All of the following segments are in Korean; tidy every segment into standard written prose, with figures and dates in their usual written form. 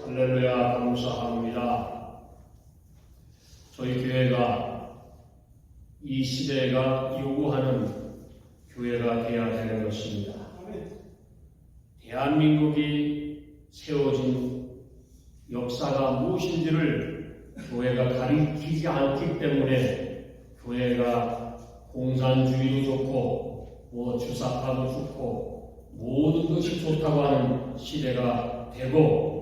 할렐루야 감사합니다. 저희 교회가 이 시대가 요구하는 교회가 되어야 되는 것입니다. 대한민국이 세워진 역사가 무엇인지를 교회가 가리키지 않기 때문에 교회가 공산주의도 좋고 주사파도 좋고 모든 것이 좋다고 하는 시대가 되고,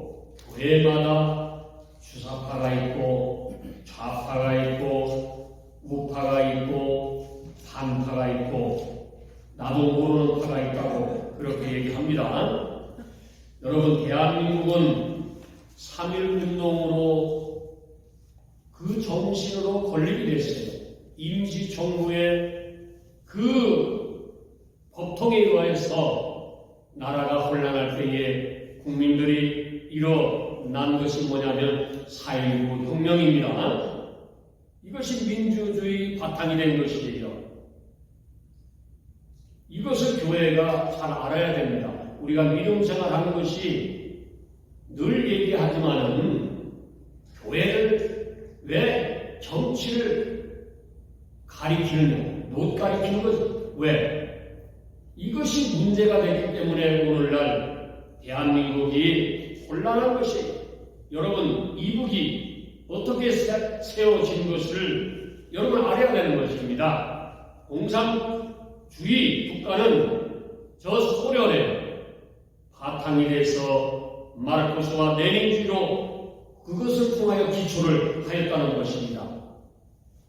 교회마다 주사파가 있고 좌파가 있고 우파가 있고 반파가 있고 나도 모르는 파가 있다고 그렇게 얘기합니다. 여러분, 대한민국은 3.1운동으로 그 정신으로 건립이 됐어요. 임시정부의 그 법통에 의해서 나라가 혼란할 때에 국민들이 일어난 것이 뭐냐면 4.19 혁명입니다. 이것이 민주주의 바탕이 된 것이에요. 이것을 교회가 잘 알아야 됩니다. 우리가 믿음 생활하는 것이 늘 얘기하지만은 교회를 왜 정치를 가리키느냐, 못 가리키는 것 왜? 이것이 문제가 되기 때문에 오늘날 대한민국이 혼란한 것이, 여러분, 이북이 어떻게 세워진 것을 여러분 알아야 되는 것입니다. 공산주의 국가는 저 소련의 바탕이 돼서 마르크스와 레닌주의로 그것을 통하여 기초를 하였다는 것입니다.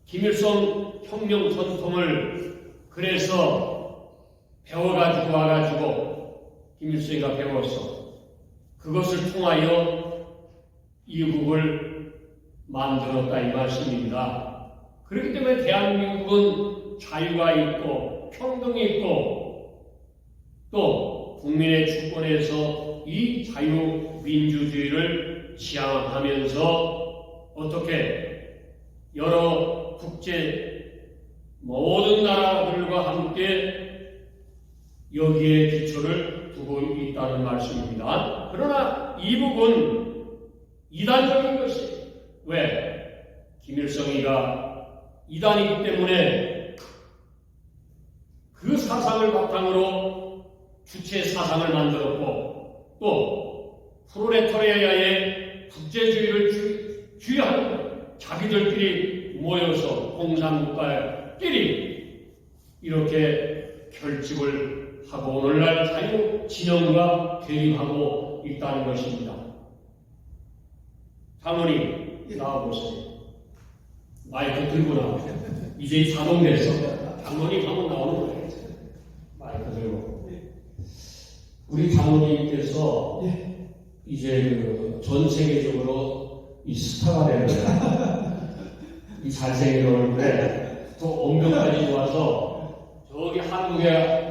김일성 혁명 전통을 그래서 배워가지고 와가지고 김일성이가 배워서 그것을 통하여 이국을 만들었다 이 말씀입니다. 그렇기 때문에 대한민국은 자유가 있고 평등이 있고 또 국민의 주권에서 이 자유민주주의를 지향하면서 어떻게 여러 국제 모든 나라들과 함께 여기에 기초를 두고 있다는 말씀입니다. 그러나 이북은 이단적인 것이, 왜? 김일성이가 이단이기 때문에 그 사상을 바탕으로 주체 사상을 만들었고 또 프롤레타리아의 국제주의를 주의하는 자기들끼리 모여서 공산국가끼리 이렇게 결집을 하고 오늘날 자유 진영과 대립하고 있다는 것입니다. 장로님 나와보세요. 마이크 들고 나오세요. 이제 자동돼서 장로님 하면 나오는 거예요. 마이크 들고. 우리 장로님께서 이제 전 세계적으로 이 스타가 되는 거예요. 이 잘생긴 얼굴에 또 언변까지 와서 저기 한국에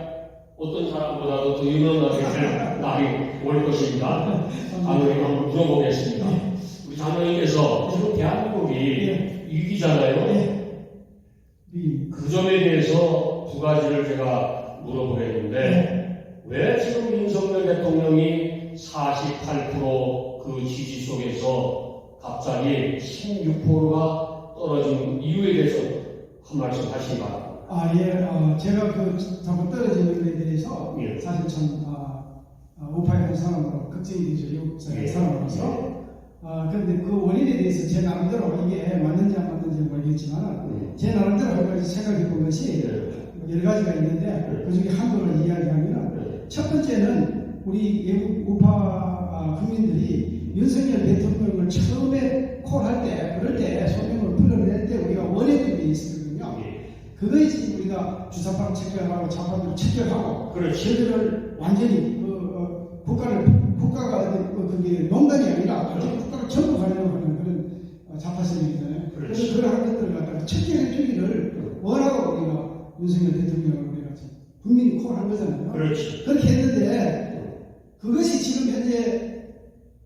어떤 사람보다도 더 유명하게 될 날이 올 것입니다. 장로님 한번 물어보겠습니다. 우리 장로님께서 지금 대한민국이 위기잖아요. 그 점에 대해서 두 가지를 제가 물어보겠는데, 왜 지금 윤석열 대통령이 48% 그 지지 속에서 갑자기 16%가 떨어진 이유에 대해서 한 말씀 하시기 바랍니다. 제가 자꾸 떨어지는 것에 대해서 사실 참 우파에 한 사람으로 걱정이 되죠. 미국 사람으로서. 그런데 그 원인에 대해서 제 나름대로 이게 맞는지 안 맞는지 모르겠지만 제 나름대로 한 가지 생각해 본 것이 여러 가지가 있는데 그 중에 한도를 이야기하면 첫 번째는 우리 외국 우파 국민들이 윤석열 대통령을 처음에 콜할 때, 그럴 때 소명을 불러낼 때 우리가 원했던 게 있었거든요. 그것이 우리가 주사파를 체결하고 좌파를 체결하고 저들을 완전히 국가가 그게 농단이 아니라 국가를 정복하려고 하는 그런 좌파 세력이잖아요. 그래서 그러한 것들을 갖다가 체결해주기를 원하고 우리가 윤석열 대통령을 우리가 국민이 콜한 거잖아요. 그렇지. 그렇게 했는데 그것이 지금 현재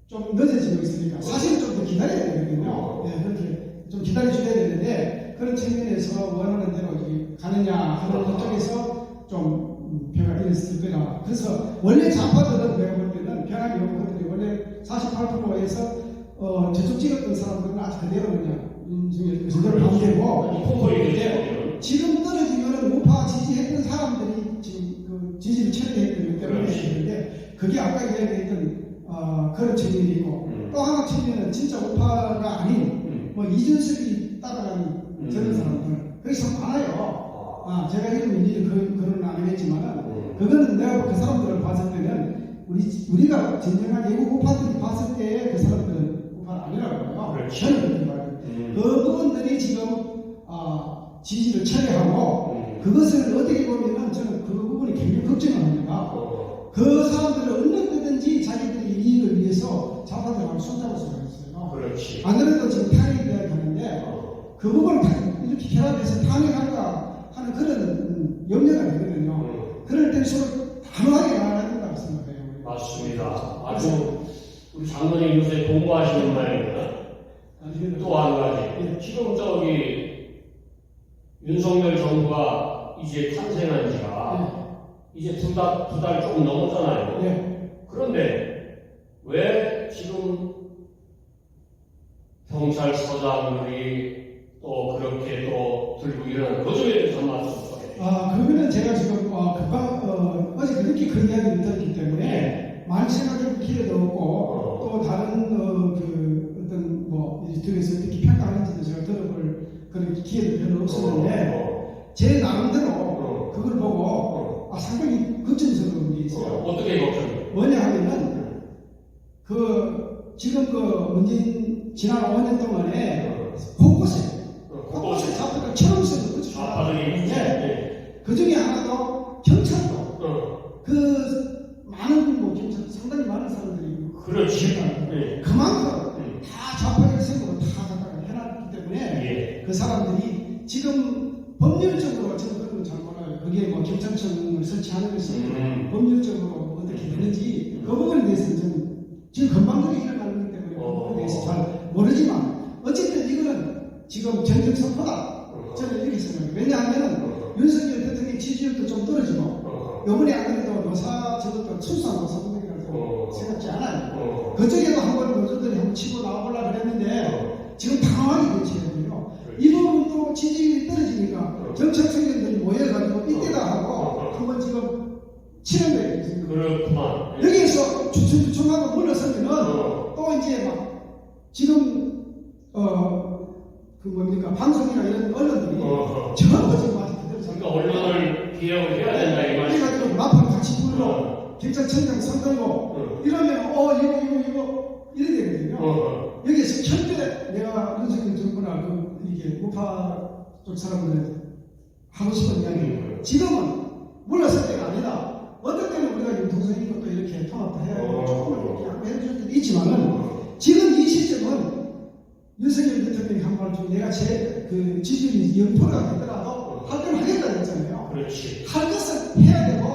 좀 늦어지고 있으니까 사실은 좀 더 기다려야 되거든요. 그렇게 좀 기다려줘야 되는데 그런 측면에서 원하는 대로 가느냐 하는 것 쪽에서 좀 변화가 있었을 거라. 그래서 원래 좌파들은 내가 볼 때는 변화가 오고 것들이 근데 48%에서 저쪽 찍었던 사람들은 아직 그대로 그냥 그대로 가운데고 지금 떨어지면은 우파 지지했던 사람들이 지금 그 지지를 처리했기 때문에 그런데 그게 아까 이야기했던 그런 측면이고 또 하나 측면은 진짜 우파가 아닌 뭐 이준석이 따라가는 저런 사람들 그게 참 많아요. 제가 이름 일일이 그런 안 하겠지만은 그거는 내가 그 사람들을 봤을 때는 우리가 진정한 외국 우파들이 봤을 때 그 사람들은 우파는 아니라고 해요. 저는 그렇게 말해요. 그 부분들이 지금 지지를 처리하고 그것을 어떻게 보면은 저는 그 부분이 굉장히 걱정을 합니다. 그 사람들을 어느 때든지 자기들의 이익을 위해서 좌파들하고 손잡을 수가 있어요. 그렇지. 안 그래도 지금 탄핵 이야기 하는데 그 부분을 이렇게 결합해서 탄핵할까 하는 그런 염려가 되거든요. 그럴 때 서로 단호하게 나가야 된다고 생각해요. 맞습니다. 아주 우리 장로님 요새 공부하시는 말입니다. 또 한 가지. 지금 윤석열 정부가 이제 탄생한 지가 이제 두 달 조금 넘었잖아요. 그런데 왜 지금 경찰서장들이 또 그렇게 또 들고 일어나는 거점에 대해서 한 말씀 부탁드립니다. 그러면은 제가 지금 어제 그렇게 그 이야기를 들었기 때문에 많이 생각해볼 기회도 없고 또 다른 어떤 뭐 유튜브에서 어떻게 평가하는지도 제가 들어볼 그런 기회도 별로 없었는데 제 나름대로 그걸 보고 상당히 걱정스러운 게 있어요. 어떻게 걱정이? 뭐냐 하면은 지금 문재인 지난 5년 동안에 곳곳에 좌파들 처음부터 끝이 나왔는데 그 중에 하나도 경찰도 많은 경찰 상당히 많은 사람들이 그렇지. 그만큼 다 좌파 열성으로 다 갖다가 해놨기 때문에 그 사람들이 지금 법률적으로 저는 그런 걸 잘 몰라요. 그게 뭐 경찰청을 설치하는 것이 법률적으로 어떻게 되는지 그 부분에 대해서는 저는 지금 금방들이 일어나는 거기 때문에 그 부분에 대해서 잘 모르지만 어쨌든 이거는 지금 전적 선포다. 저는 이렇게 생각해요. 왜냐하면 윤석열 대통령의 지지율도 좀 떨어지고 이번에 안 그래도 노사 저것도 출산 노사분들이라서 생각지 않아요. 그쪽에도 한번 노조들이 한번 치고 나와보려고 그랬는데 지금 당황하게 되치거든요. 이 부분도 지지율이 떨어지니까 정책 생명들이 모여가지고 이때다 하고 한번 지금 치는 거예요. 그렇구만. 여기에서 주춤주춤하고 물러서면은 또 이제 막 지금 방송이나 이런 언론들이 전부 지금 아직 그대로 그러니까 언론을 개혁을 해야 된다 이 말이죠. 그래가지고 마포를 같이 불러 경찰청장 선거고 이러면 이거 이래 되거든요. 여기에서 절대 내가 윤석열 정부나 이게 우파 쪽 사람들은 하고 싶은 이야기 지금은 물러설 때가 아니다. 어떨 때는 우리가 융통성인 것도 이렇게 통합도 해야 되고 조금은 이렇게 하고 해줄 때도 있지만은 지금 이 시점은 윤석열 대통령이 한 말 중에 내가 그 지지율이 0%가 되더라도 할 때는 하겠다 했잖아요. 그렇지. 할 것을 해야 되고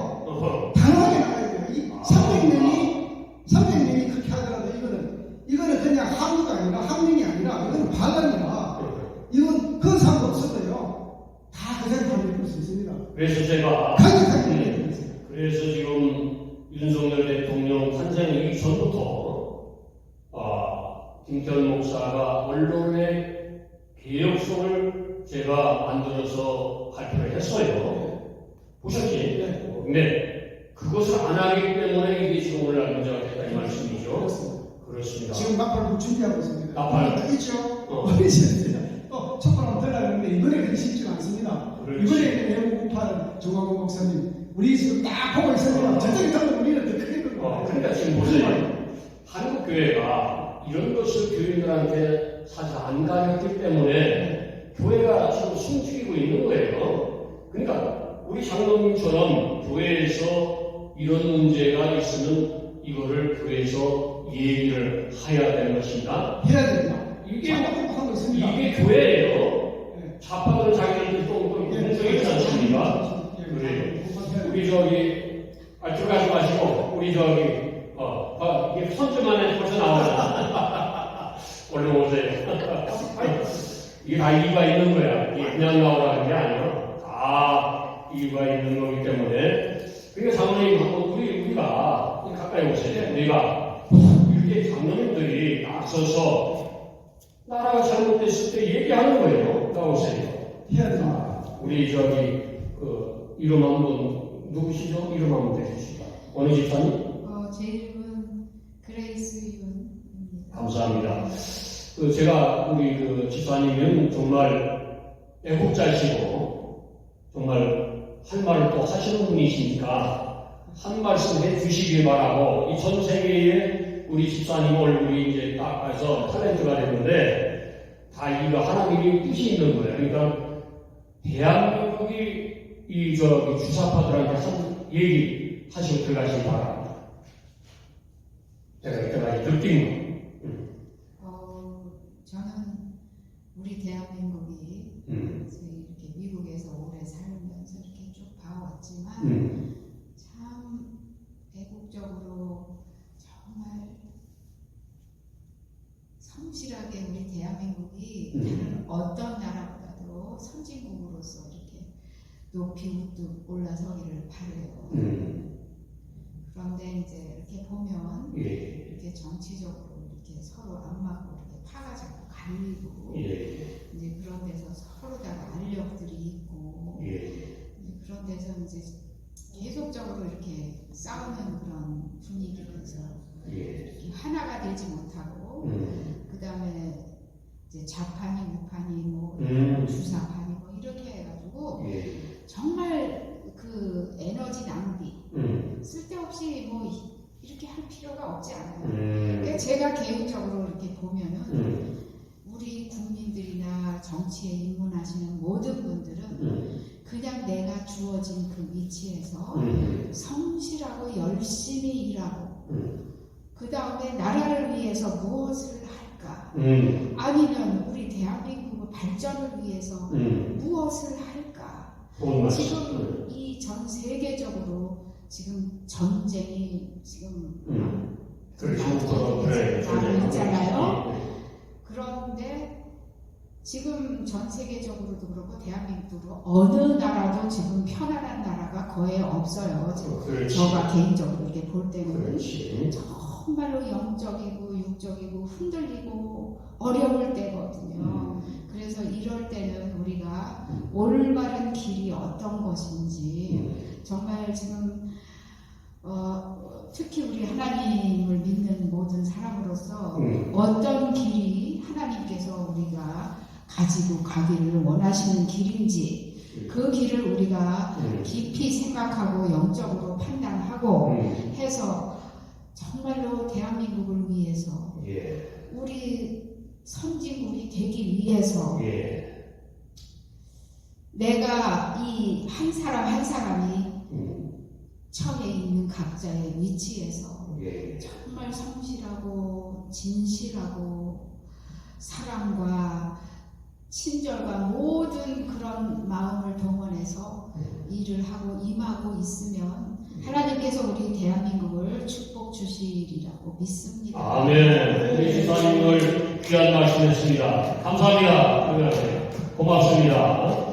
단호하게 나가야 돼요. 이 300명이 그렇게 하더라도 이거는 그냥 합의가 아니라 합령이 아니라 이거는 반란이라 이건 그런 사람도 없어도요. 다 그 자리에 합의할 수 있습니다. 그래서 제가 그래서 지금 윤석열 대통령 탄생 이전부터 김태현 목사가 언론의 개혁성을 제가 만들어서 발표를 했어요. 보셨지? 근데 그것을 안 하기 때문에 이게 지금 오늘날 문제가 됐다 이 말씀이죠. 그렇습니다. 지금 나팔을 준비하고 있습니다. 나팔 있죠? 또 촛불 한번 들라는데 이번에 그렇게 쉽지 않습니다. 이번에 외국 우파 정광훈 목사님 우리 지금 딱 보고 있으면 저쪽에 가면 우리는 더 크게 들고 그러니까 지금 보세요. 한국 교회가 이런 것을 교인들한테 사실 안 가르쳤기 때문에 교회가 지금 숨죽이고 있는 거예요. 그러니까 우리 장로님처럼 교회에서 이런 문제가 있으면 이거를 교회에서 얘기를 해야 되는 것입니다. 해야 됩니다. 이게 교회예요. 좌파들은 자기들끼리 또 공정이 있지 않습니까? 그래요. 우리 들어가지 마시고 우리 이게 선주만에 벌써 나오잖아. 얼른 오세요. 이게 다 이유가 있는 거야. 이게 그냥 나오라는 게 아니라 다 이유가 있는 거기 때문에. 그러니까 장로님 한번 우리가 가까이 오세요. 우리가 이렇게 장로님들이 나서서 나라가 잘못됐을 때 얘기하는 거예요. 나오세요. 해야 된다. 우리 이름 한번 누구시죠? 이름 한번 대주시다. 어느 집사님? 제 이름은 그레이스 윤입니다. 감사합니다. 제가 우리 집사님은 정말 애국자시고 정말 할 말을 또 하시는 분이시니까 한 말씀 해주시길 바라고 이 전 세계에 우리 집사님 얼굴이 이제 딱 해서 탤런트가 됐는데 다 이거 하나님이 뜻이 있는 거예요. 그러니까 대한민국이 주사파들한테 한 얘기 하시고 들어가시기 바랍니다. 제가 이때까지 느낀 저는 우리 대한민국이 이렇게 미국에서 오래 살면서 이렇게 쭉 봐왔지만 참 애국적으로 정말 성실하게 우리 대한민국이 다른 어떤 나라보다도 선진국으로서 이렇게 높이 우뚝 올라서기를 바라요. 그런데 이제 이렇게 보면 이렇게 정치적으로 이렇게 서로 안 맞고 이렇게 파가 자꾸 갈리고 이제 그런 데서 서로다가 알력들이 있고 이제 그런 데서 이제 계속적으로 이렇게 싸우는 그런 분위기에서 이렇게 하나가 되지 못하고 그 다음에 이제 좌판이 우판이 뭐 주사판이 뭐 이렇게 해가지고 정말 그 에너지 낭비 쓸데없이 뭐 이렇게 할 필요가 없지 않아요. 그러니까 제가 개인적으로 이렇게 보면은 우리 국민들이나 정치에 입문하시는 모든 분들은 그냥 내가 주어진 그 위치에서 성실하고 열심히 일하고 그 다음에 나라를 위해서 무엇을 할까 아니면 우리 대한민국의 발전을 위해서 무엇을 할까 지금 이 전 세계적으로 지금 전쟁이 지금 나고 있잖아요. 그런데 지금 전 세계적으로도 그렇고 대한민국도 어느 나라도 지금 편안한 나라가 거의 없어요. 제가 개인적으로 이렇게 볼 때는 정말로 영적이고 육적이고 흔들리고 어려울 때거든요. 그래서 이럴 때는 우리가 올바른 길이 어떤 것인지 정말 지금 특히 우리 하나님을 믿는 모든 사람으로서 어떤 길이 하나님께서 우리가 가지고 가기를 원하시는 길인지 그 길을 우리가 깊이 생각하고 영적으로 판단하고 해서 정말로 대한민국을 위해서 우리 선진국이 되기 위해서 내가 이 한 사람 한 사람이 처에 있는 각자의 위치에서 정말 성실하고 진실하고 사랑과 친절과 모든 그런 마음을 동원해서 일을 하고 임하고 있으면 하나님께서 우리 대한민국을 축복 주시리라고 믿습니다. 아멘. 우리 집사님을 귀한 말씀했습니다. 감사합니다. 고맙습니다.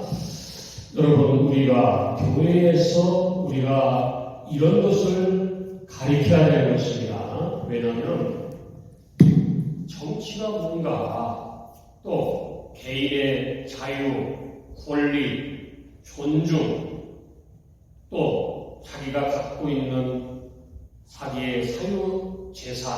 여러분, 우리가 교회에서 우리가 이런 것을 가르쳐야 되는 것입니다. 왜냐하면 정치가 뭔가 또 개인의 자유, 권리, 존중 또 자기가 갖고 있는 자기의 사유 재산,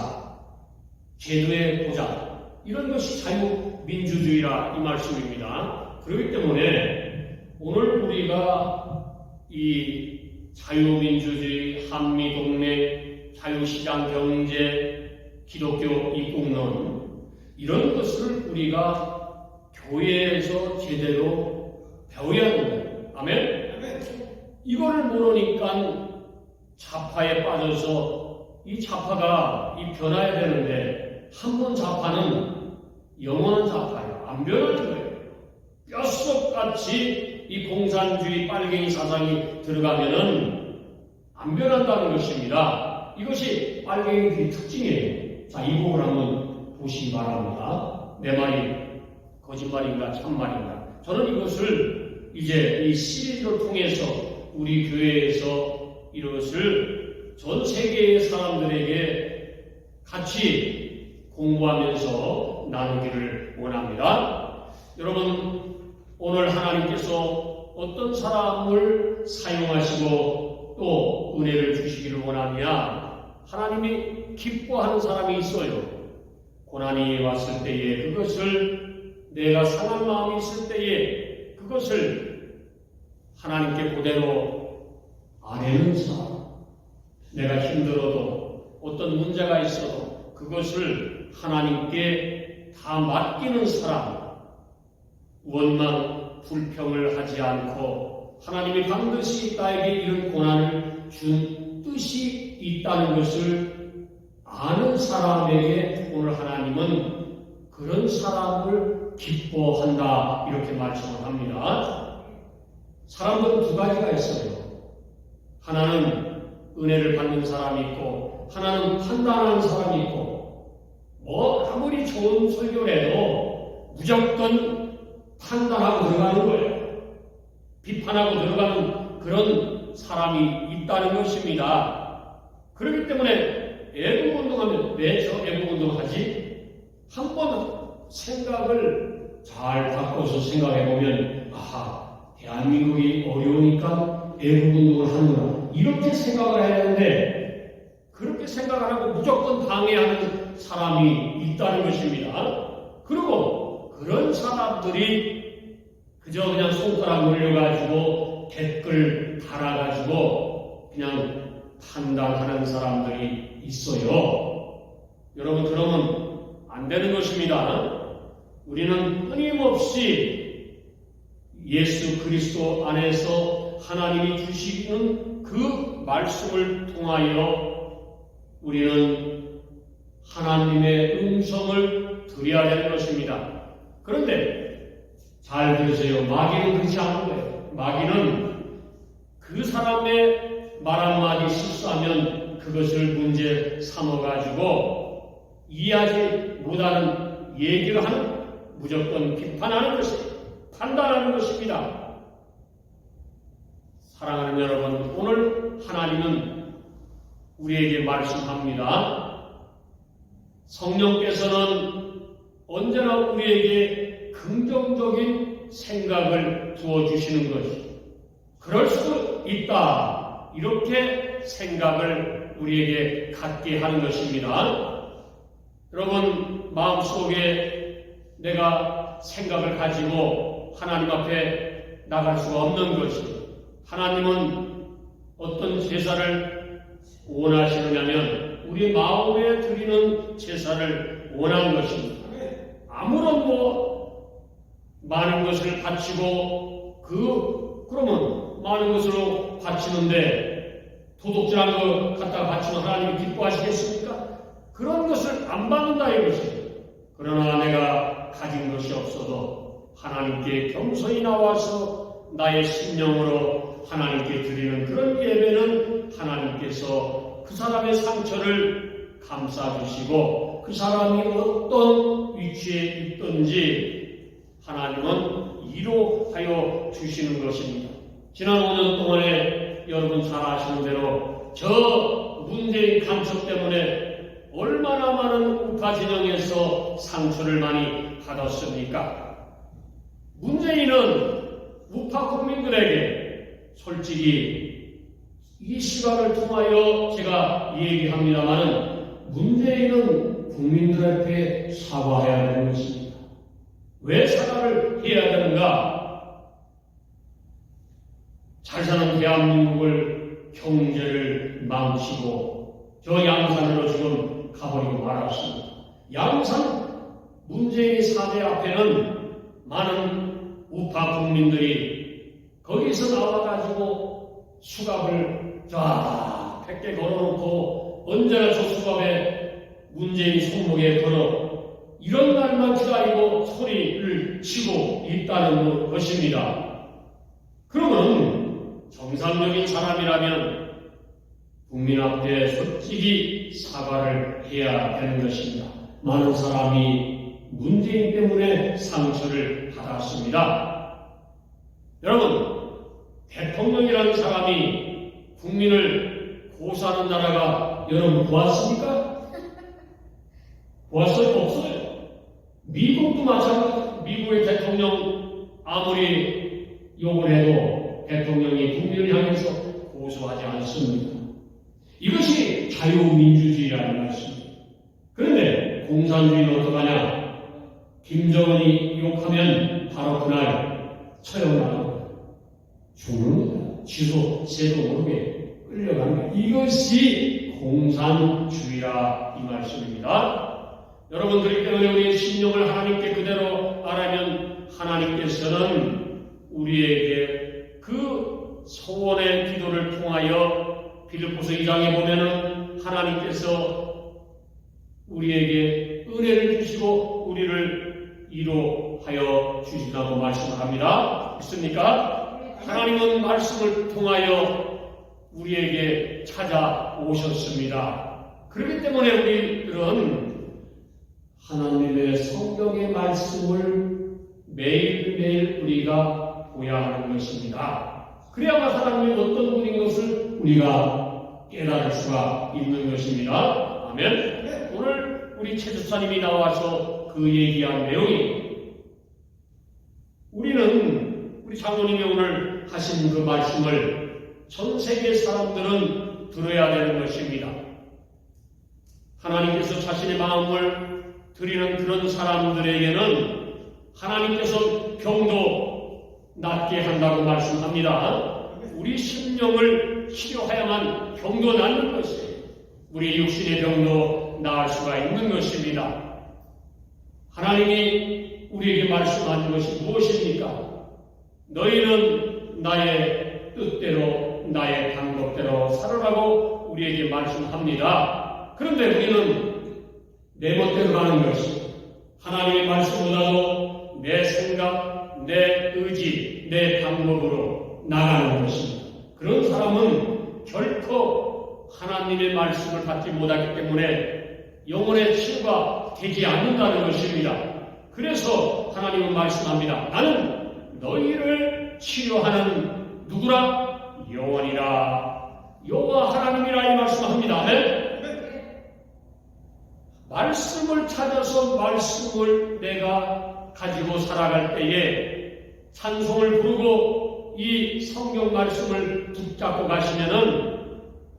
제도의 보장 이런 것이 자유민주주의라 이 말씀입니다. 그렇기 때문에 오늘 우리가 이 자유민주주의, 한미동맹, 자유시장 경제, 기독교 입국론 이런 것을 우리가 교회에서 제대로 배워야 합니다. 아멘? 이거를 모르니까 좌파에 빠져서 이 좌파가 변화해야 되는데 한 번 좌파는 영원한 좌파예요. 안 변하는 거예요. 뼛속같이 이 공산주의 빨갱이 사상이 들어가면은 안 변한다는 것입니다. 이것이 빨갱이들의 특징이에요. 자, 이 부분을 한번 보시기 바랍니다. 내 말이 거짓말인가 참말인가. 저는 이것을 이제 이 시리즈를 통해서 우리 교회에서 이것을 전 세계의 사람들에게 같이 공부하면서 나누기를 원합니다. 여러분, 오늘 하나님께서 어떤 사람을 사용하시고 또 은혜를 주시기를 원하냐? 하나님이 기뻐하는 사람이 있어요. 고난이 왔을 때에 그것을, 내가 상한 마음이 있을 때에 그것을 하나님께 그대로 아뢰는 사람, 내가 힘들어도 어떤 문제가 있어도 그것을 하나님께 다 맡기는 사람, 원망, 불평을 하지 않고 하나님이 반드시 나에게 이런 고난을 준 뜻이 있다는 것을 아는 사람에게 오늘 하나님은 그런 사람을 기뻐한다 이렇게 말씀을 합니다. 사람들은 두 가지가 있어요. 하나는 은혜를 받는 사람이 있고 하나는 판단하는 사람이 있고, 아무리 좋은 설교를 해도 무조건 판단하고 들어가는 거예요. 비판하고 들어가는 그런 사람이 있다는 것입니다. 그렇기 때문에 애국운동하면 왜 저 애국운동하지? 한번 생각을 잘 바꿔서 생각해보면 대한민국이 어려우니까 애국운동을 하는구나 이렇게 생각을 해야 하는데, 그렇게 생각을 하고 무조건 방해하는 사람이 있다는 것입니다. 그리고 그런 사람들이 그저 그냥 손가락 올려가지고 댓글 달아가지고 그냥 판단하는 사람들이 있어요. 여러분, 그러면 안 되는 것입니다. 우리는 끊임없이 예수 그리스도 안에서 하나님이 주시는 그 말씀을 통하여 우리는 하나님의 음성을 들어야 되는 것입니다. 그런데 잘 들으세요. 마귀는 그렇지 않은 거예요. 마귀는 그 사람의 말 한마디 실수하면 그것을 문제 삼아가지고 이해하지 못하는 얘기를 하는, 무조건 비판하는 것이, 판단하는 것입니다. 사랑하는 여러분, 오늘 하나님은 우리에게 말씀합니다. 성령께서는 언제나 우리에게 긍정적인 생각을 부어주시는 것이, 그럴 수 있다, 이렇게 생각을 우리에게 갖게 하는 것입니다. 여러분, 마음속에 내가 생각을 가지고 하나님 앞에 나갈 수가 없는 것이, 하나님은 어떤 제사를 원하시느냐면 우리 마음에 드리는 제사를 원하는 것입니다. 아무런 많은 것을 바치고 그러면 많은 것으로 바치는데 도둑질한 거 갖다가 바치면 하나님이 기뻐하시겠습니까? 그런 것을 안 받는다 이것이에요. 그러나 내가 가진 것이 없어도 하나님께 겸손히 나와서 나의 심령으로 하나님께 드리는 그런 예배는 하나님께서 그 사람의 상처를 감싸주시고 그 사람이 어떤 위치에 있든지 하나님은 위로하여 주시는 것입니다. 지난 5년 동안에 여러분 잘 아시는 대로 저 문재인 간첩 때문에 얼마나 많은 우파 진영에서 상처를 많이 받았습니까? 문재인은 우파 국민들에게 솔직히 이 시간을 통하여 제가 얘기합니다만 문재인은 국민들 앞에 사과해야 되는 것입니다. 왜 사과를 해야 되는가? 잘 사는 대한민국을 경제를 망치고 저 양산으로 지금 가버리고 말았습니다. 양산 문재인의 사대 앞에는 많은 우파 국민들이 거기서 나와가지고 수갑을 쫙 100개 걸어놓고 언제나 저 수갑에 문재인 손목에 걸어 이런 날만 기다리고 소리를 치고 있다는 것입니다. 그러면 정상적인 사람이라면 국민 앞에 솔직히 사과를 해야 되는 것입니다. 많은 사람이 문재인 때문에 상처를 받았습니다. 여러분, 대통령이라는 사람이 국민을 고소하는 나라가 여러분 보았습니까? 보았어요? 없어요. 미국도 마찬가지. 미국의 대통령 아무리 욕을 해도 대통령이 국민을 향해서 고소하지 않습니다. 이것이 자유민주주의라는 것입니다. 그런데 공산주의는 어떡하냐? 김정은이 욕하면 바로 그날 처형당하고 죽는다. 지도 새도 모르게 끌려가는 이것이 공산주의라 이 말씀입니다. 여러분들이 때문에 우리의 신령을 하나님께 그대로 알아면 하나님께서는 우리에게 그 소원의 기도를 통하여 빌립보서 2장에 보면은 하나님께서 우리에게 은혜를 주시고 우리를 위로하여 주신다고 말씀합니다. 있습니까? 하나님은 말씀을 통하여 우리에게 찾아오셨습니다. 그렇기 때문에 우리들은 하나님의 성경의 말씀을 매일매일 우리가 보아야 하는 것입니다. 그래야만 하나님이 어떤 분인 것을 우리가 깨달을 수가 있는 것입니다. 아멘. 오늘 우리 최 집사님이 나와서 그 얘기한 내용이 우리 장로님이 오늘 하신 그 말씀을 전 세계 사람들은 들어야 되는 것입니다. 하나님께서 자신의 마음을 드리는 그런 사람들에게는 하나님께서 병도 낫게 한다고 말씀합니다. 우리 심령을 치료해야만 병도 낫는 것이에요. 우리 육신의 병도 나을 수가 있는 것입니다. 하나님이 우리에게 말씀하는 것이 무엇입니까? 너희는 나의 뜻대로 나의 방법대로 살아라고 우리에게 말씀합니다. 그런데 우리는 내 멋대로 가는 것이 하나님의 말씀보다도 내 생각, 내 의지, 내 방법으로 나가는 것입니다. 그런 사람은 결코 하나님의 말씀을 받지 못하기 때문에 영혼의 치유가 되지 않는다는 것입니다. 그래서 하나님은 말씀합니다. 나는 너희를 치료하는 누구라? 여호와니라. 여호와 하나님이라 이 말씀합니다. 아멘. 말씀을 찾아서 말씀을 내가 가지고 살아갈 때에 찬송을 부르고 이 성경 말씀을 붙잡고 가시면은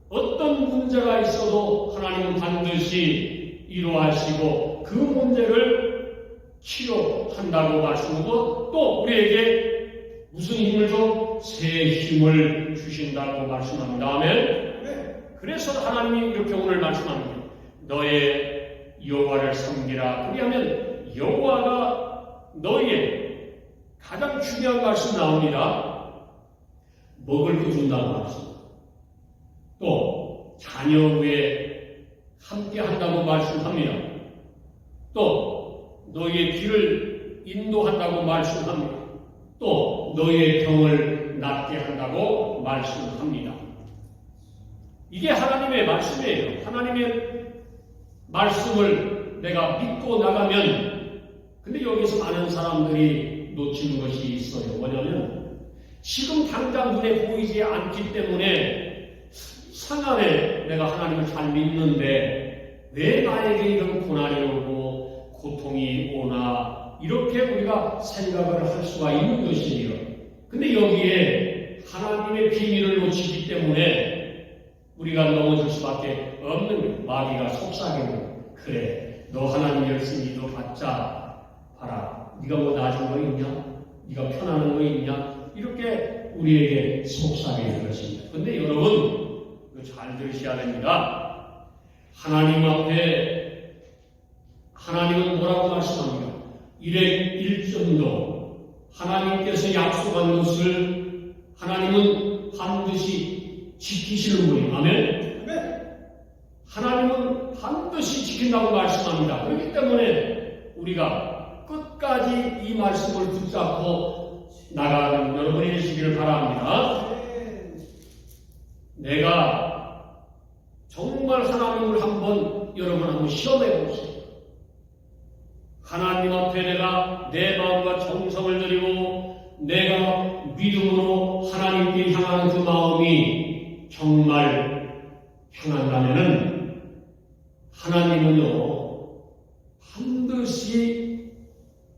어떤 문제가 있어도 하나님은 반드시 이루하시고 그 문제를 치료한다고 말씀하고 또 우리에게 무슨 힘을 줘? 새 힘을 주신다고 말씀합니다. 아멘. 그래서 하나님이 이렇게 오늘 말씀합니다. 너의 여호와를 섬기라. 그리하면 여호와가 너희의 가장 중요한 말씀 나옵니다. 먹을 거 준다고 말씀합니다. 또 자녀 후에 함께 한다고 말씀합니다. 또 너희의 길을 인도한다고 말씀합니다. 또 너희의 병을 낫게 한다고 말씀합니다. 이게 하나님의 말씀이에요. 하나님의 말씀을 내가 믿고 나가면 근데 여기서 많은 사람들이 놓치는 것이 있어요. 뭐냐면 지금 당장 눈에 보이지 않기 때문에 상안에 내가 하나님을 잘 믿는데 왜 나에게 이런 고난이 오고 고통이 오나 이렇게 우리가 생각을 할 수가 있는 것이에요. 근데 여기에 하나님의 비밀을 놓치기 때문에 우리가 넘어질 수밖에 없는 거예요. 마귀가 속삭이는 그래 너 하나님 열심히 너 받자 봐라. 네가 뭐 나아진 거 있냐? 네가 편안한 거 있냐? 이렇게 우리에게 속삭이는 것입니다. 근데 여러분 잘 들으셔야 됩니다. 하나님 앞에 하나님은 뭐라고 말씀합니까? 일액일전도 하나님께서 약속한 것을 하나님은 반드시 지키시는 분이에요. 아멘? 하나님은 반드시 지킨다고 말씀합니다. 그렇기 때문에 우리가 끝까지 이 말씀을 붙잡고 나가는 여러분이 되시기를 바랍니다. 내가 정말 하나님을 여러분 한번 시험해 보세요. 하나님 앞에 내가 내 마음과 정성을 드리고 내가 믿음으로 하나님께 향하는 그 마음이 정말 향한다면은 하나님은요 반드시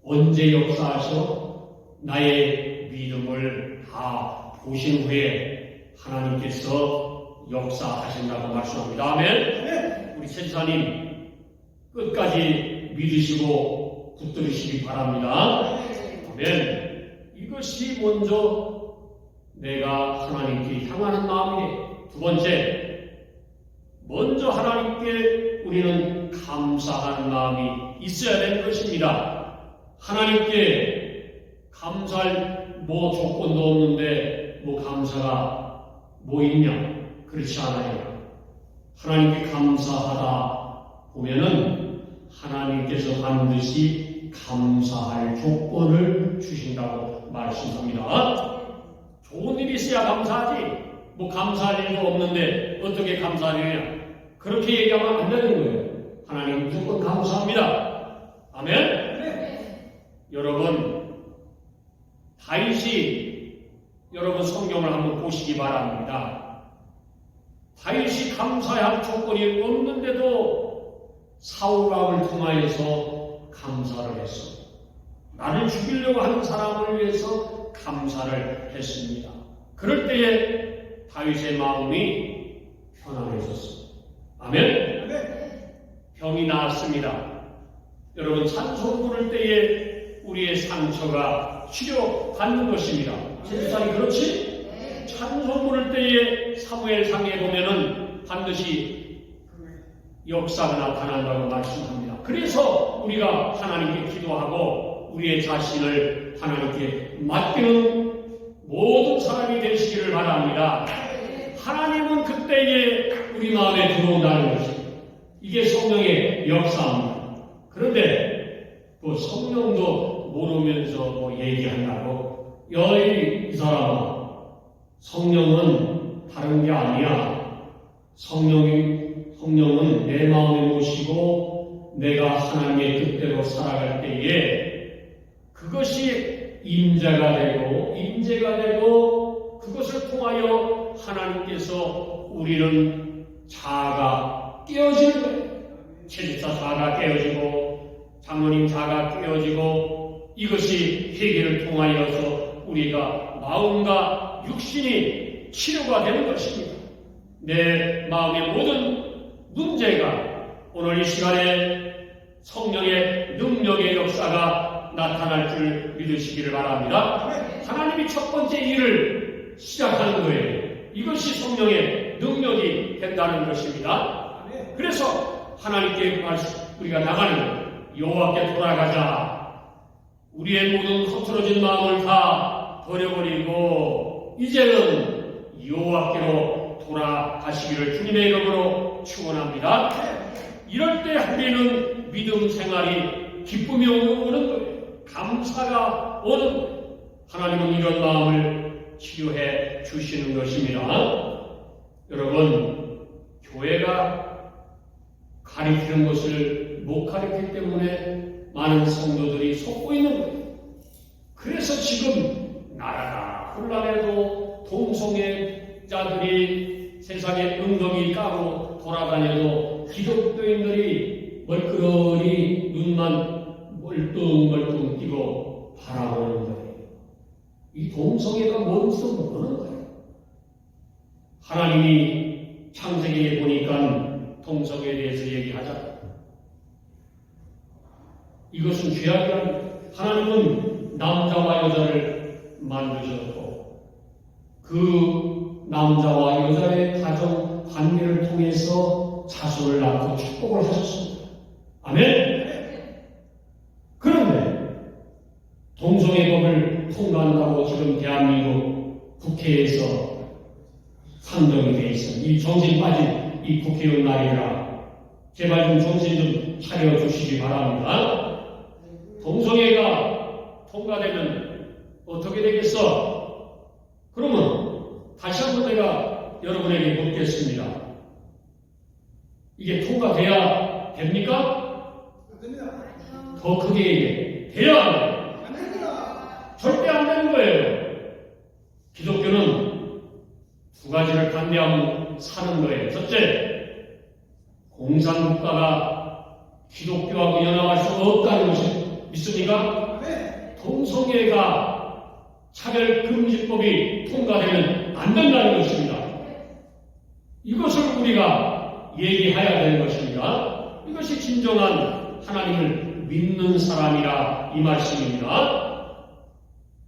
언제 역사하셔 나의 믿음을 다 보신 후에 하나님께서 역사하신다고 말씀합니다. 아멘. 우리 최지사님 끝까지 믿으시고 붙들으시기 바랍니다. 아멘. 이것이 먼저 내가 하나님께 향하는 마음이에요. 두 번째, 먼저 하나님께 우리는 감사하는 마음이 있어야 되는 것입니다. 하나님께 감사할 조건도 없는데 감사가 있냐? 그렇지 않아요. 하나님께 감사하다 보면은 하나님께서 반드시 감사할 조건을 주신다고 말씀합니다. 좋은 일이 있어야 감사하지. 감사할 일도 없는데 어떻게 감사하느냐? 그렇게 얘기하면 안 되는 거예요. 하나님 무조건 감사합니다. 아멘? 네. 여러분, 다윗이 여러분 성경을 한번 보시기 바랍니다. 다윗이 감사할 조건이 없는데도 사울왕을 통하여서 감사를 했어. 나를 죽이려고 하는 사람을 위해서 감사를 했습니다. 그럴 때에 다윗의 마음이 편안해졌어. 아멘? 병이 나았습니다. 여러분, 찬송 부를 때에 우리의 상처가 치료받는 것입니다. 제사장이 그렇지? 찬송 부를 때에 사무엘상에 보면은 반드시 역사가 나타난다고 말씀합니다. 그래서 우리가 하나님께 기도하고 우리의 자신을 하나님께 맡기는 모든 사람이 되시기를 바랍니다. 하나님은 그때에 우리 마음에 들어온다는 것입니다. 이게 성령의 역사입니다. 그런데 성령도 모르면서 얘기한다고 이 사람아, 성령은 다른 게 아니야. 성령은 내 마음에 모시고 내가 하나님의 뜻대로 살아갈 때에 그것이 임재가 되고 그것을 통하여 하나님께서 우리는 자아가 깨어지는 거예요. 체질사 자아가 깨어지고 장로님 자아가 깨어지고 이것이 회개를 통하여서 우리가 마음과 육신이 치료가 되는 것입니다. 내 마음의 모든 문제가 오늘 이 시간에 성령의 능력의 역사가 나타날 줄 믿으시기를 바랍니다. 하나님이 첫 번째 일을 시작하는 거예요. 이것이 성령의 능력이 된다는 것입니다. 그래서 하나님께 우리가 나가는 여호와께 돌아가자. 우리의 모든 흐트러진 마음을 다 버려버리고 이제는 여호와께로 돌아가시기를 주님의 이름으로 축원합니다. 이럴 때 우리는 믿음 생활이 기쁨이 오는 거예요. 감사가 오는 거예요. 하나님은 이런 마음을 치료해 주시는 것입니다. 여러분, 교회가 가리키는 것을 못 가리키기 때문에 많은 성도들이 속고 있는 거예요. 그래서 지금 나라가 혼란해도 동성애자들이 세상에 엉덩이 까고 돌아다녀도 기독교인들이 멀끄러니 눈만 멀뚱멀뚱 뜨고 바라보는 거예요. 이 동성애가 뭔지도 모르는 거예요. 하나님이 창세기에 보니까 동성애에 대해서 얘기하자. 이것은 죄악이라. 하나님은 남자와 여자를 만드셨고 그 남자와 여자의 가정 관계를 통해서 자손을 낳고 축복을 하셨습니다. 아멘? 그런데 동성애법을 통과한다고 지금 대한민국 국회에서 상정이 되어 있습니다. 이 정신 빠진 이 국회의원 말이라 제발 좀 정신 좀 차려주시기 바랍니다. 동성애가 통과되면 어떻게 되겠어? 그러면 다시 한번 내가 여러분에게 묻겠습니다. 이게 통과돼야 됩니까? 더 크게 얘기해. 돼야 안 돼요. 절대 안 되는 거예요. 기독교는 두 가지를 반대하고 사는 거예요. 첫째, 공산국가가 기독교하고 연합할 수 없다는 것을 믿습니까? 동성애가 차별금지법이 통과되면 안 된다는 것입니다. 이것을 우리가 얘기해야 되는 것입니다. 이것이 진정한 하나님을 믿는 사람이라 이 말씀입니다.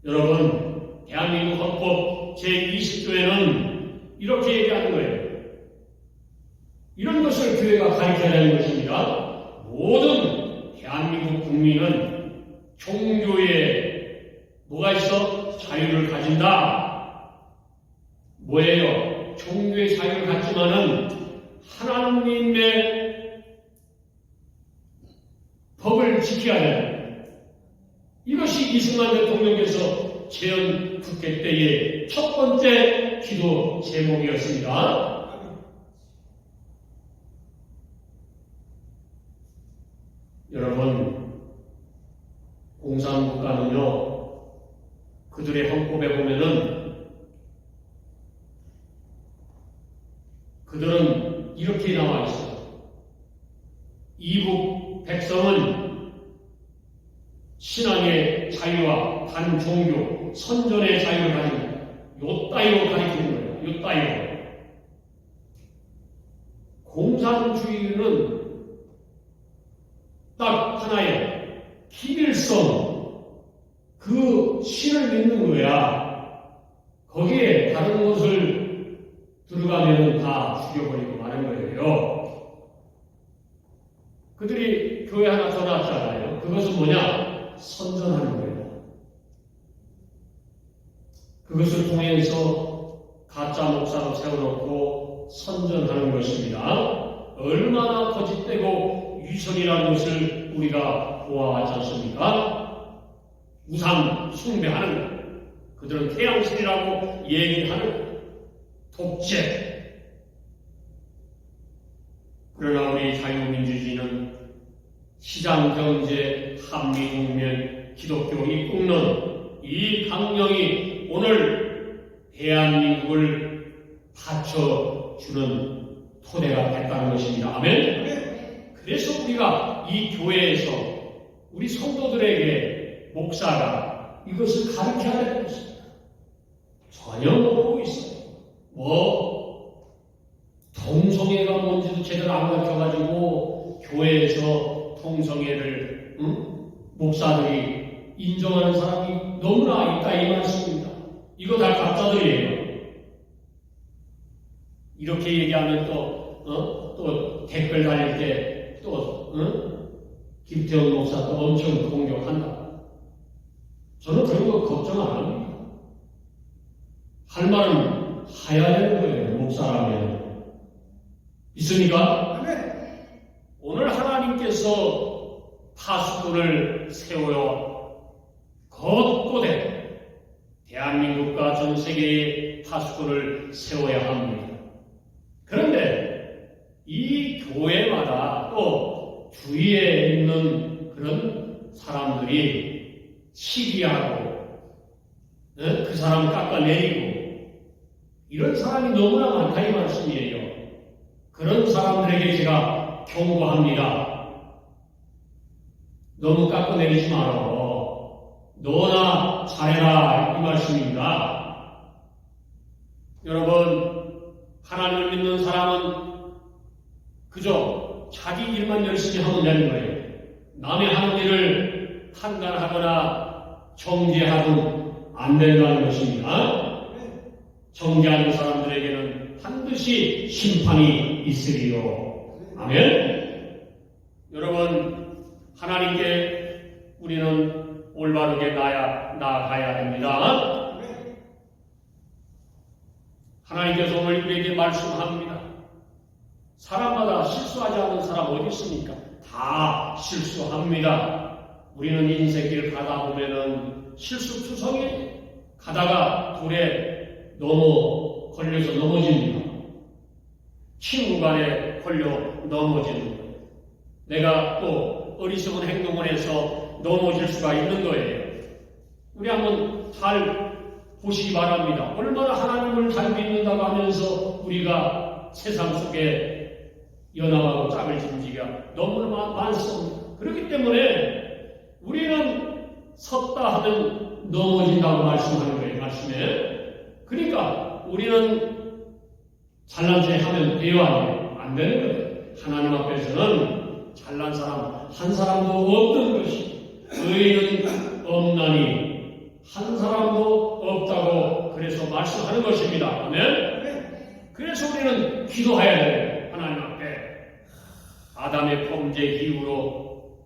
여러분, 대한민국 헌법 제20조에는 이렇게 얘기하는 거예요. 이런 것을 교회가 가르쳐야 되는 것입니다. 모든 대한민국 국민은 종교에 뭐가 있어? 자유를 가진다. 뭐예요? 종교의 자유를 갖지만은 하나님의 법을 지켜야 돼요. 이것이 이승만 대통령께서 재연 국회 때의 첫 번째 기도 제목이었습니다. 여러분, 공산국가는요, 그들의 헌법에 보면은 그들은 이렇게 나와 있어요. 이북 백성은 신앙의 자유와 반종교, 선전의 자유를 가진다. 요 따위로 가리키는 거예요. 요 따위로. 공산주의는 딱 하나의 기밀성, 그 신을 믿는 거야. 거기에 다른 것을 들어가면 다 죽여버리고 마는 거예요. 그들이 교회 하나 더 놨잖아요. 그것은 뭐냐? 선전하는 거예요. 그것을 통해서 가짜 목사로 세워놓고 선전하는 것입니다. 얼마나 거짓되고 유선이라는 것을 우리가 보아왔지 않습니까? 우상 숭배하는 것. 그들은 태양신이라고 얘기하는 독재. 그러나 우리 자유민주주의는 시장경제, 한미동맹, 기독교 입국론, 이 강령이 오늘 대한민국을 받쳐주는 토대가 됐다는 것입니다. 아멘? 그래서 우리가 이 교회에서 우리 성도들에게 목사가 이것을 가르쳐야 되는 것입니다. 전혀 모르고 있어요. 동성애가 뭔지도 제대로 안 가르쳐가지고 교회에서 동성애를 목사들이 인정하는 사람이 너무나 있다 이 말씀입니다. 이거 다 가짜들이에요. 이렇게 얘기하면 또 댓글 달릴 때 김태훈 목사 또 엄청 공격한다. 저는 그런 거 걱정 안 합니다. 할 말은 해야 되는 거예요. 목사라면. 있습니까? 오늘 하나님께서 파수꾼을 세워요. 곳곳에 대한민국과 전 세계의 파수꾼을 세워야 합니다. 그런데 이 교회마다 또 주위에 있는 그런 사람들이 시기하고 그 사람 깎아내리고 이런 사람이 너무나 많다 이 말씀이에요. 그런 사람들에게 제가 경고합니다. 너무 깎아내리지 말아. 너나 잘해라 이 말씀입니다. 여러분, 하나님을 믿는 사람은 그저 자기 일만 열심히 하면 되는 거예요. 남의 하는 일을 판단하거나 정죄하면 안 된다는 것입니다. 정죄하는 사람들에게는 반드시 심판이 있으리요. 아멘. 여러분, 하나님께 우리는 올바르게 나아가야 됩니다. 하나님께서 오늘 우리에게 말씀합니다. 사람마다 실수하지 않는 사람 어디 있습니까? 다 실수합니다. 우리는 인생길 가다 보면은 실수투성이 가다가 돌에 걸려서 넘어집니다. 친구 간에 걸려 넘어지는 거예요. 내가 또 어리석은 행동을 해서 넘어질 수가 있는 거예요. 우리 한번 잘 보시기 바랍니다. 얼마나 하나님을 잘 믿는다고 하면서 우리가 세상 속에 연합하고 짝을 지지기가 너무나 많습니다. 그렇기 때문에 우리는 섰다 하면 넘어진다고 말씀하는 거예요. 말씀에. 그러니까 우리는 잘난 체 하면 돼요, 안 되는 거예요. 하나님 앞에서는 잘난 사람 한 사람도 없는 것이, 의인은 없나니 한 사람도 없다고 그래서 말씀하는 것입니다. 아멘. 그래서 우리는 기도해야 돼요. 하나님 앞에. 아담의 범죄 이후로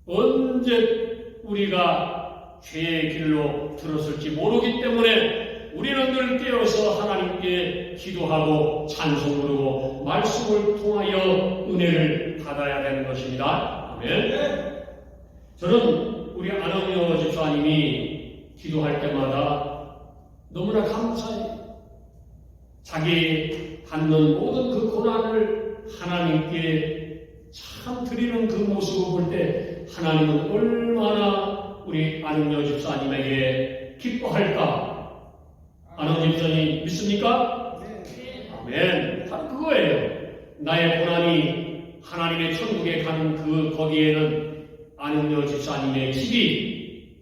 언제 우리가 죄의 길로 들었을지 모르기 때문에 우리는 늘 깨어서 하나님께 기도하고 찬송 부르고 말씀을 통하여 은혜를 받아야 되는 것입니다. 아멘. 저는 우리 안흥여 집사님이 기도할 때마다 너무나 감사해요. 자기 받는 모든 그 고난을 하나님께 참 드리는 그 모습을 볼 때 하나님은 얼마나 우리 안흥여 집사님에게 기뻐할까? 안흥여 집사님 믿습니까? 아멘. 바로 그거예요. 나의 고난이 하나님의 천국에 가는 그 거기에는 안흥여 집사님의 집이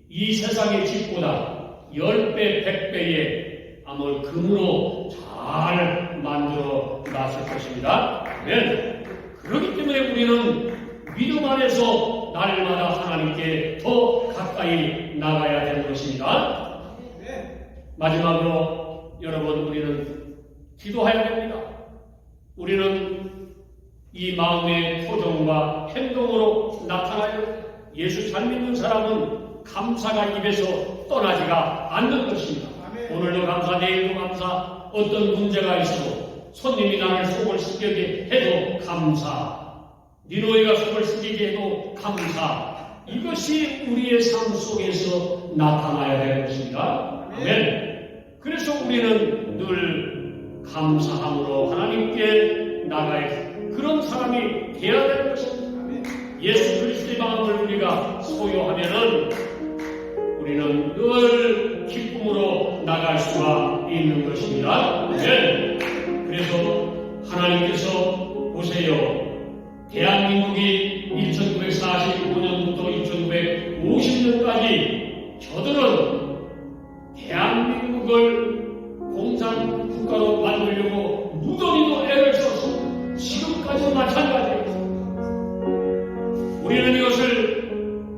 이 세상의 집보다 10배, 100배의 아무 금으로 잘 만들어 놨을 것입니다. 아멘. 그렇기 때문에 우리는 믿음 안에서 날마다 하나님께 더 가까이 나가야 되는 것입니다. 마지막으로 여러분, 우리는 기도해야 됩니다. 우리는 이 마음의 표정과 행동으로 나타나야 됩니다. 예수 잘 믿는 사람은 감사가 입에서 떠나지가 않는 것입니다. 오늘도 감사, 내일도 감사, 어떤 문제가 있어도 손님이 나를 속을 썩이게 해도 감사, 니노이가 속을 썩이게 해도 감사. 이것이 우리의 삶 속에서 나타나야 되는 것입니다. 아멘. 그래서 우리는 늘 감사함으로 하나님께 나가야 그런 사람이 되어야 되는 것입니다. 예수 그리스도의 마음을 우리가 소유하면은 우리는 늘 기쁨으로 나갈 수가 있는 것입니다. 네. 그래서 하나님께서 보세요. 대한민국이 1945년부터 1950년까지 저들은 대한민국을 공산 국가로 만들려고 무더기도 애를 썼습니다. 지금까지 마찬가지입니다. 우리는 이것을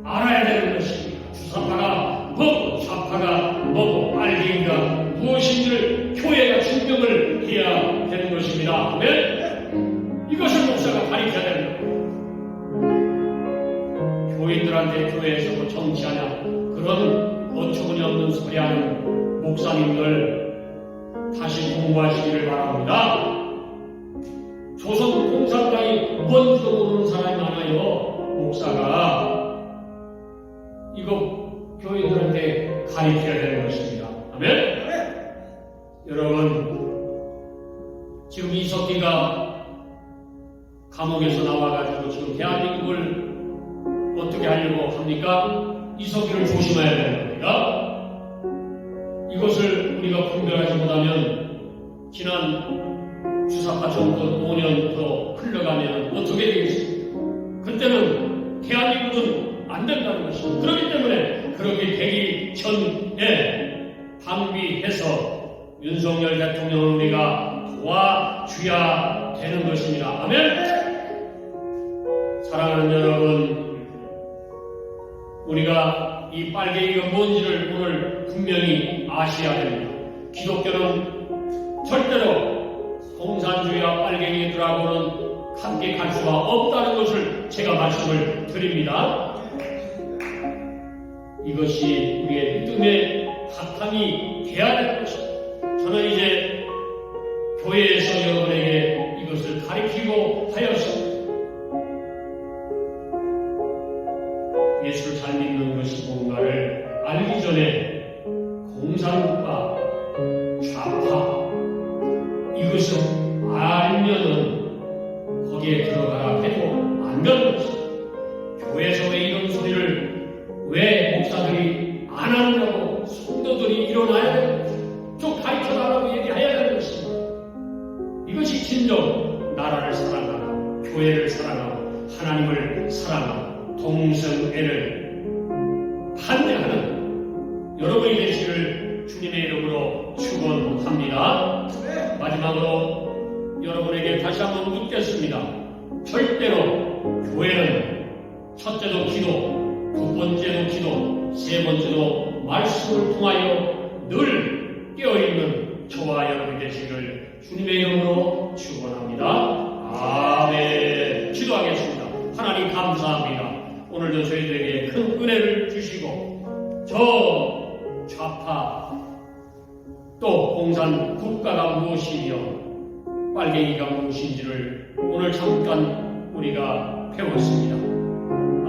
알아야 되는 것입니다. 주사파가 뭐고 좌파가 뭐고 알기가 무엇인지를 교회가 증명을 해야 되는 것입니다. 아멘. 이것을 목사가 가르쳐야 됩니다. 교인들한테 교회에서 뭐 정치하냐 그런 어처구니 없는 소리하는 목사님들 다시 공부하시기를 바랍니다. 조선 공산당이 뭔지도 모르는 사람이 많아요. 목사가 이거 교인들한테 가르쳐야 되는 것입니다. 아멘? 여러분, 지금 이석기가 감옥에서 나와가지고 지금 대한민국을 어떻게 하려고 합니까? 이석기를 조심해야 되는 겁니다. 이것을 우리가 분별하지 못하면 지난 주사파 정권 5년 더 흘러가면 어떻게 되겠습니까? 그때는 대한민국은 안 된다는 것입니다. 그렇기 때문에 그렇게 되기 전에 방비해서 윤석열 대통령을 우리가 도와줘야 되는 것입니다. 아멘. 사랑하는 여러분, 우리가 이 빨갱이가 뭔지를 오늘 분명히 아셔야 됩니다. 기독교는 절대로 공산주의와 빨갱이들하고는 함께 갈 수가 없다는 것을 제가 말씀을 드립니다. 이것이 우리의 믿음의 바탕이 되어야 될 것입니다. 저는 이제 교회에서 여러분에게 이것을 가르치고 하였습니다. 예수를 잘 믿는 것이 뭔가를 알기 전에 공산국가, 좌파 이것을 알면은 거기에 들어가라 해도 안 되는 것입니다. 교회에서 왜 이런 소리를 왜 목사들이 안 하느냐고 성도들이 일어나야 되는 것입니다. 좀 가르쳐달라고 얘기해야 되는 것입니다. 이것이 진정 나라를 사랑하는 한대하는 여러분이 되시기를 주님의 이름으로 축원합니다. 마지막으로 여러분에게 다시 한번 묻겠습니다. 절대로 교회는 첫째도 기도, 두 번째도 기도, 세 번째도 말씀을 통하여 늘 깨어있는 저와 여러분이 되시기를 주님의 이름으로 축원합니다. 아멘. 기도하겠습니다. 하나님 감사합니다. 오늘도 저희들에게 큰 은혜를 주시고 저 좌파 또 공산 국가가 무엇이며 빨갱이가 무엇인지를 오늘 잠깐 우리가 배웠습니다.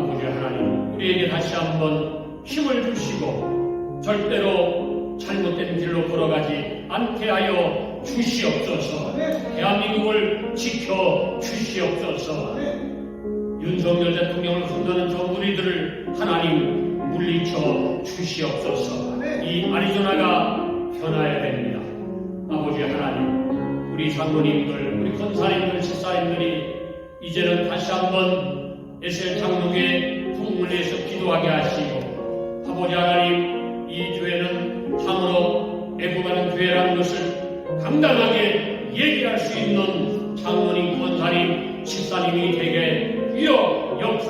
아버지 하나님, 우리에게 다시 한번 힘을 주시고 절대로 잘못된 길로 걸어가지 않게 하여 주시옵소서. 대한민국을 지켜 주시옵소서. 윤석열 대통령을 흔드는 저 무리들을 하나님 물리쳐 주시옵소서. 이 아리조나가 변화해야 됩니다. 아버지 하나님, 우리 장로님들, 우리 권사님들, 집사님들이 이제는 다시 한번 에셀 장로교회 통문에서 기도하게 하시고, 아버지 하나님, 이 교회는 참으로 애국하는 교회라는 것을 당당하게 얘기할 수 있는 장로님, 권사님, 집사님이 되게 위여 역사